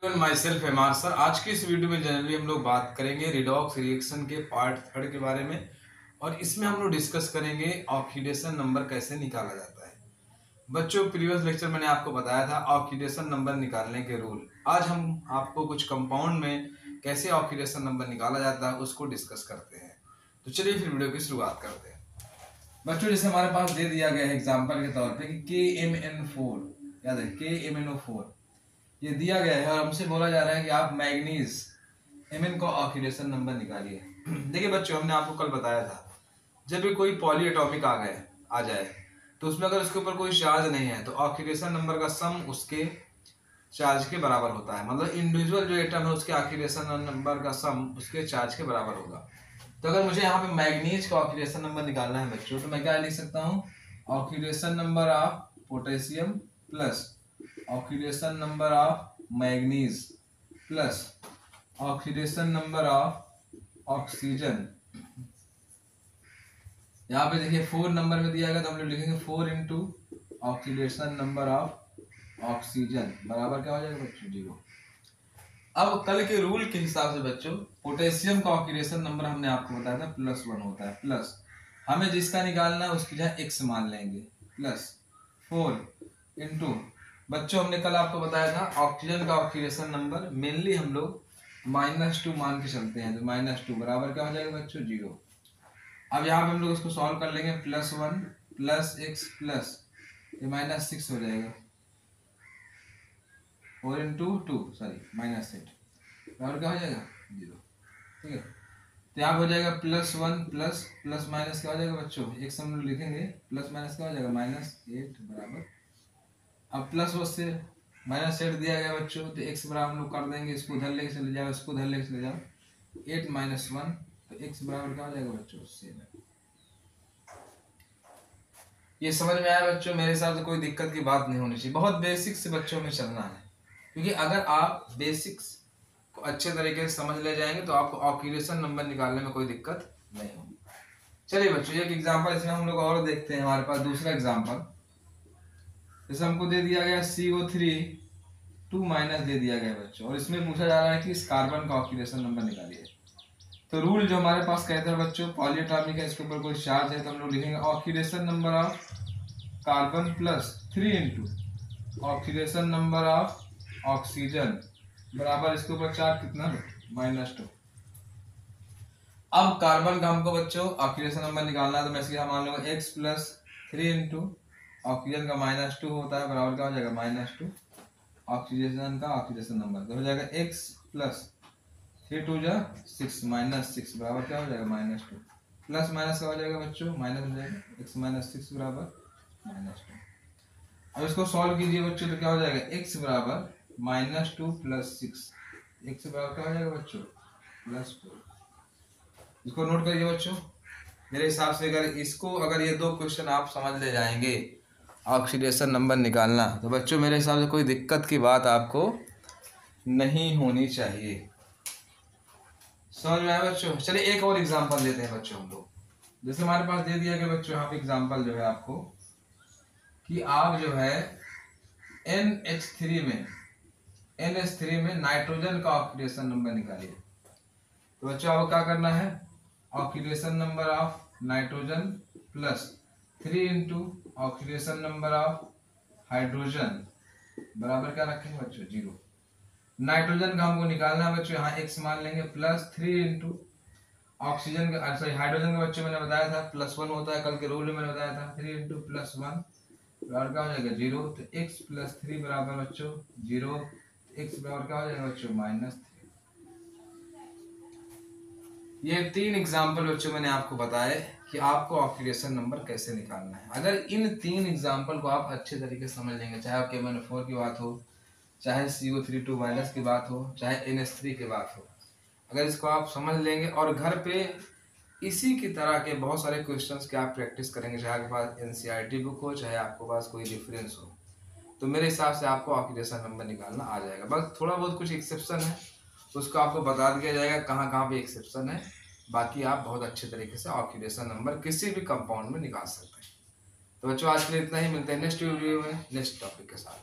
My self MR sir. आज की इस वीडियो में जनरली हम लोग बात करेंगे रिडॉक्स रिएक्शन के पार्ट थर्ड के बारे में, और इसमें हम लोग डिस्कस करेंगे ऑक्सीडेशन नंबर कैसे निकाला जाता है। बच्चों, प्रीवियस लेक्चर मैंने आपको बताया था ऑक्सीडेशन नंबर निकालने के रूल। आज हम आपको कुछ कंपाउंड में कैसे ऑक्सीडेशन नंबर निकाला जाता है उसको डिस्कस करते हैं। तो चलिए फिर वीडियो की शुरुआत करते हैं। बच्चों, जैसे हमारे पास दे दिया गया है एग्जाम्पल के तौर पे कि KMnO4, याद है KMnO4 ये दिया गया है, और हमसे बोला जा रहा है कि आप मैग्नीज Mn का ऑक्सीडेशन नंबर निकालिए। देखिए बच्चों, हमने आपको कल बताया था जब भी कोई पॉली एटॉमिक आ जाए तो उसमें अगर उसके ऊपर कोई चार्ज नहीं है तो ऑक्सीडेशन नंबर का सम उसके चार्ज के बराबर होता है। मतलब इंडिविजुअल जो एटम है उसके ऑक्सीडेशन नंबर का सम उसके चार्ज के बराबर होगा। तो अगर मुझे यहाँ पे मैग्नीज का ऑक्सीडेशन नंबर निकालना है बच्चों, तो मैं क्या लिख सकता हूँ? Oxidation number of potassium plus oxidation number of manganese plus oxidation number of oxygen. यहाँ पे देखिए 4 नंबर में दिया गया तो हम लोग लिखेंगे 4 into oxidation number of oxygen बराबर क्या हो जाएगा बच्चों? 0। अब कल के रूल के हिसाब से बच्चों, पोटेशियम का ऑक्सीडेशन नंबर हमने आपको बताया था +1 होता है। प्लस हमें जिसका निकालना है उसकी जगह x मान लेंगे, प्लस 4 इंटू बच्चों हमने कल आपको बताया था ऑक्सीजन का ऑक्सीडेशन नंबर मेनली हम लोग -2 मान के चलते हैं, तो -2 बराबर क्या हो जाएगा बच्चों? 0। अब यहाँ पे हम लोग इसको सॉल्व कर लेंगे, +1 प्लस x प्लस ये -6 हो जाएगा, 4 इंटू 2 सॉरी -8 बराबर क्या हो जाएगा? 0। ठीक है, तो यहाँ हो जाएगा +1 प्लस प्लस माइनस क्या हो जाएगा बच्चों? x हम लोग लिखेंगे प्लस माइनस क्या हो जाएगा? -8 बराबर, अब प्लस से -8 दिया गया बच्चों, तो x बराबर हम लोग कर देंगे, इसको उधर लेके चले जाओ, इसको उधर लेके चले जाओ, 8 - 1 तो x बराबर क्या हो जाएगा बच्चों? 7। ये समझ में आया बच्चों? मेरे हिसाब से कोई दिक्कत की बात नहीं होनी चाहिए, बहुत बेसिक से बच्चों में चलना है, क्योंकि अगर आप बेसिक्स को अच्छे तरीके से समझ ले जाएंगे तो आपको ऑक्सीडेशन नंबर निकालने में कोई दिक्कत नहीं होगी। चलिए बच्चों, एक एग्जांपल इसमें हम लोग और देखते हैं। हमारे पास दूसरा एग्जांपल, जैसे हमको दे दिया गया CO3 2- दे दिया गया बच्चों, और इसमें पूछा जा रहा है कि इस कार्बन का ऑक्सीडेशन नंबर निकालिए। तो रूल जो हमारे पास कहते हैं बच्चों, पॉलीएटॉमिक है, इसके ऊपर कोई चार्ज है, तो हम लोग लिखेंगे oxidation number of carbon plus 3 into oxidation number of oxygen बराबर इसके ऊपर चार्ज कितना है? -2। अब कार्बन का हमको बच्चों ऑक्सीडेशन नंबर निकालना है, तो मैं इसके यहाँ मान लूंगा x प्लस 3 इंटू ऑक्सीजन का -2 होता है बराबर क्या हो जाएगा? -2 ऑक्सीडेशन का ऑक्सीडेशन नंबर, तो हो जाएगा x प्लस 3 2 जा 6 -6 बराबर क्या हो जाएगा? -2 प्लस माइनस क्या हो जाएगा बच्चों? माइनस हो जाएगा, x -6 बराबर -2। अब इसको सॉल्व कीजिए बच्चों, तो क्या हो जाएगा? x बराबर -2 प्लस 6, x बराबर क्या हो जाएगा बच्चों? +4। इसको नोट करिए बच्चों। मेरे हिसाब से अगर ये 2 क्वेश्चन आप समझ ले जाएंगे ऑक्सीडेशन नंबर निकालना, तो बच्चों मेरे हिसाब से कोई दिक्कत की बात आपको नहीं होनी चाहिए। समझ में आया बच्चों? चलिए एक और एग्जांपल लेते हैं बच्चों हम लोग। जैसे हमारे पास दे दिया गया बच्चों यहाँ पे एग्जांपल जो है आपको, कि आप जो है NH3 में नाइट्रोजन का ऑक्सीडेशन नंबर निकालिए। तो बच्चों आपको क्या करना है? Oxidation number of nitrogen plus 3 into oxidation number of hydrogen बराबर क्या रखेंगे बच्चों? 0। नाइट्रोजन का हमको निकालना है बच्चों, यहाँ x मान लेंगे, प्लस 3 इंटू ऑक्सीजन का सॉरी हाइड्रोजन का बच्चों मैंने बताया था +1 होता है, कल के रूल में मैंने बताया था 3 इंटू +1 बराबर क्या हो जाएगा? 0। तो x प्लस 3 बराबर बच्चों 0, x बराबर क्या हो जाएगा बच्चों? -3। ये 3 एग्जाम्पल बच्चों मैंने आपको बताए कि आपको ऑक्सीडेशन नंबर कैसे निकालना है। अगर इन 3 एग्जाम्पल को आप अच्छे तरीके से समझ लेंगे, चाहे KMnO4 की बात हो, चाहे CO3 2- की बात हो, चाहे NH3 की बात हो, अगर इसको आप समझ लेंगे और घर पे इसी की तरह के बहुत सारे क्वेश्चंस की आप प्रैक्टिस करेंगे, चाहे आपके पास NCERT बुक हो, चाहे आपके पास कोई रेफरेंस हो, तो मेरे हिसाब से आपको ऑक्सीडेशन नंबर निकालना आ जाएगा। बस थोड़ा बहुत कुछ एक्सेप्शन है, उसको आपको बता दिया जाएगा कहाँ कहाँ पे एक्सेप्शन है। बाकी आप बहुत अच्छे तरीके से ऑक्सीडेशन नंबर किसी भी कंपाउंड में निकाल सकते हैं। तो बच्चों आज के लिए इतना ही, मिलते हैं नेक्स्ट वीडियो में नेक्स्ट टॉपिक के साथ।